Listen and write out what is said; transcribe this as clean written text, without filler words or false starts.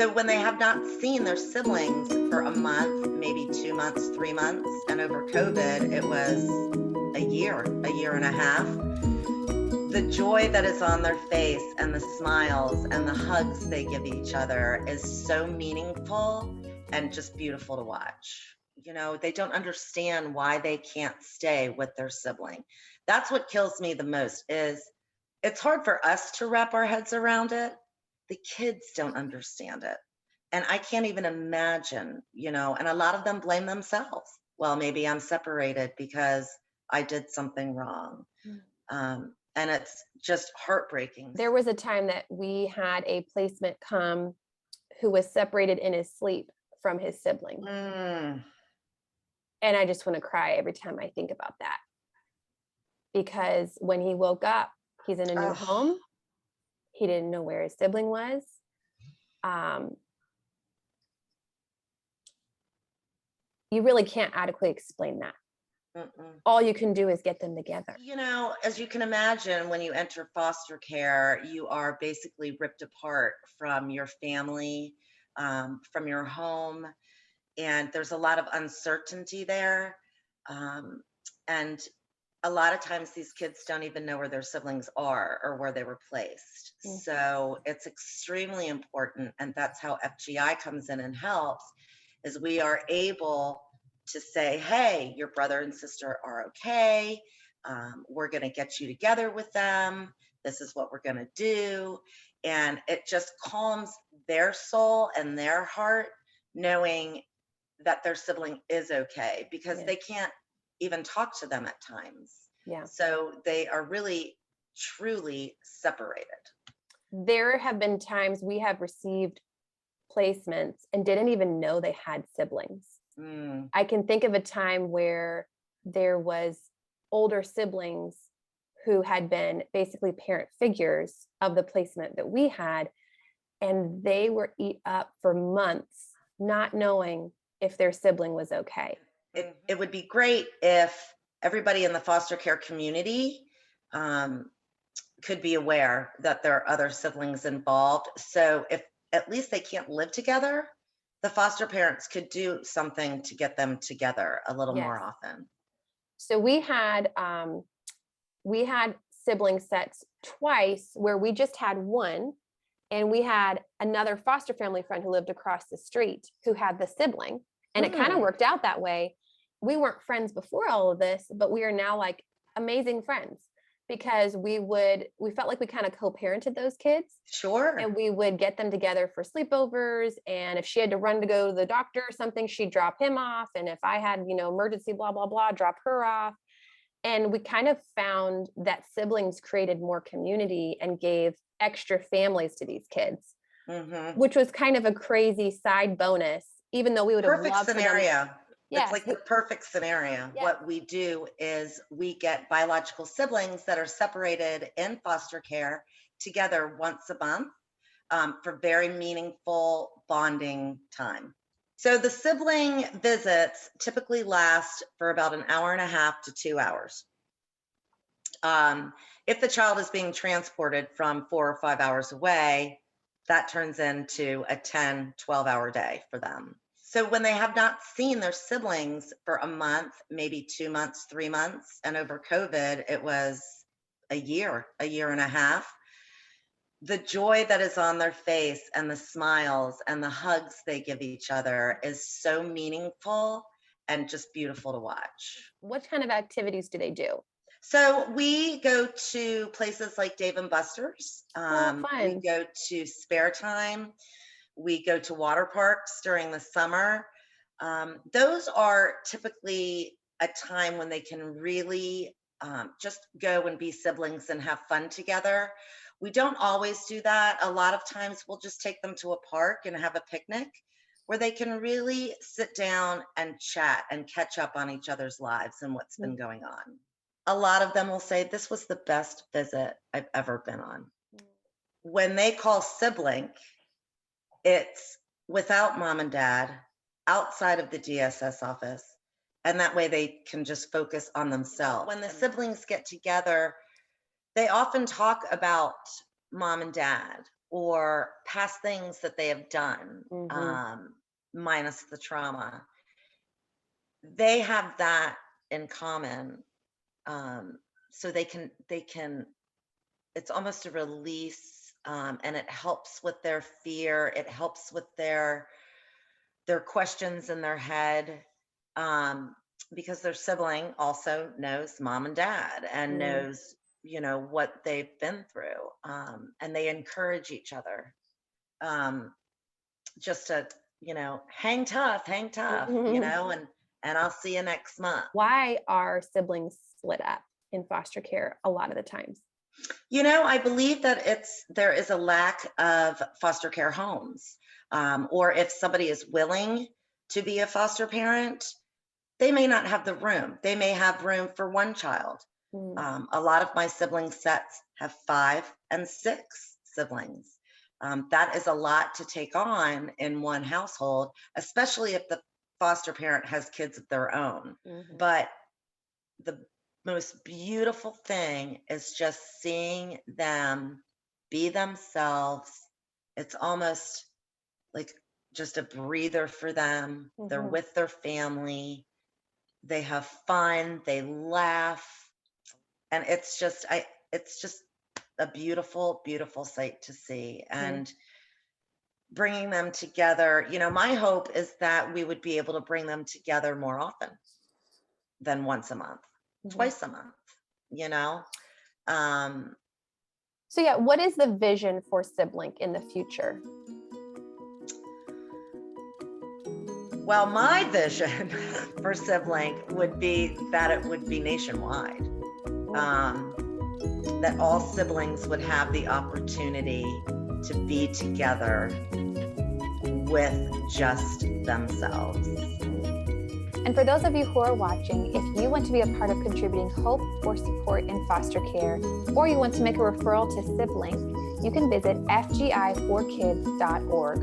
So when they have not seen their siblings for a month, maybe 2 months, 3 months, and over COVID, it was a year and a half, the joy that is on their face and the smiles and the hugs they give each other is so meaningful and just beautiful to watch. You know, they don't understand why they can't stay with their sibling. That's what kills me the most is it's hard for us to wrap our heads around it. The kids don't understand it. And I can't even imagine, and a lot of them blame themselves. Well, maybe I'm separated because I did something wrong. And it's just heartbreaking. There was a time that we had a placement come who was separated in his sleep from his sibling. And I just want to cry every time I think about that. Because when he woke up, he's in a new home. He didn't know where his sibling was. You really can't adequately explain that. All you can do is get them together. As you can imagine, when you enter foster care, you are basically ripped apart from your family, from your home, and there's a lot of uncertainty there. And a lot of times these kids don't even know where their siblings are or where they were placed. So it's extremely important, and that's how FGI comes in and helps, is we are able to say, hey, your brother and sister are okay. We're going to get you together with them. This is what we're going to do. And it just calms their soul and their heart, knowing that their sibling is okay, because they can't even talk to them at times. So they are really, truly separated. There have been times we have received placements and didn't even know they had siblings. I can think of a time where there was older siblings who had been basically parent figures of the placement that we had, and they were eat up for months not knowing if their sibling was okay. It would be great if everybody in the foster care community could be aware that there are other siblings involved. So if at least they can't live together, the foster parents could do something to get them together a little more often. So we had sibling sets twice where we just had one, and we had another foster family friend who lived across the street who had the sibling, and it kind of worked out that way. We weren't friends before all of this, but we are now like amazing friends, because we felt like we kind of co-parented those kids. Sure. And we would get them together for sleepovers. And if she had to run to go to the doctor or something, she'd drop him off. And if I had, emergency, blah, blah, blah, drop her off. And we kind of found that siblings created more community and gave extra families to these kids, which was kind of a crazy side bonus, even though we would have loved scenario. It's like the perfect scenario. What we do is we get biological siblings that are separated in foster care together once a month for very meaningful bonding time. So the sibling visits typically last for about an hour and a half to 2 hours. If the child is being transported from 4 or 5 hours away, that turns into a 10, 12-hour day for them. So when they have not seen their siblings for a month, maybe 2 months, 3 months, and over COVID, it was a year and a half, the joy that is on their face and the smiles and the hugs they give each other is so meaningful and just beautiful to watch. What kind of activities do they do? So we go to places like Dave & Buster's. We go to Spare Time. We go to water parks during the summer. Those are typically a time when they can really just go and be siblings and have fun together. We don't always do that. A lot of times we'll just take them to a park and have a picnic where they can really sit down and chat and catch up on each other's lives and what's been going on. A lot of them will say, this was the best visit I've ever been on. When they call Sib-Link, it's without mom and dad, outside of the DSS office, and that way they can just focus on themselves. When the siblings get together, they often talk about mom and dad, or past things that they have done, Mm-hmm. minus the trauma. They have that in common. So they can, it's almost a release, and it helps with their fear. It helps with their questions in their head, um, because their sibling also knows mom and dad and Mm-hmm. knows, what they've been through, and they encourage each other, um, just to, hang tough, and I'll see you next month. Why are siblings split up in foster care a lot of the times? I believe that there is a lack of foster care homes, or if somebody is willing to be a foster parent, they may not have the room. They may have room for one child. Mm. A lot of my sibling sets have 5 and 6 siblings. That is a lot to take on in one household, especially if the foster parent has kids of their own. Mm-hmm. But the most beautiful thing is just seeing them be themselves. It's almost like just a breather for them. They're Mm-hmm. with their family. They have fun, they laugh, and it's just a beautiful, beautiful sight to see. And bringing them together, my hope is that we would be able to bring them together more often than once a month, Mm-hmm. twice a month, you know? Um, So yeah, what is the vision for Sib-Link in the future? well, my vision for Sib-Link would be that it would be nationwide. That all siblings would have the opportunity to be together with just themselves. And for those of you who are watching, if you want to be a part of contributing hope or support in foster care, or you want to make a referral to Sib-Link, you can visit fgi4kids.org.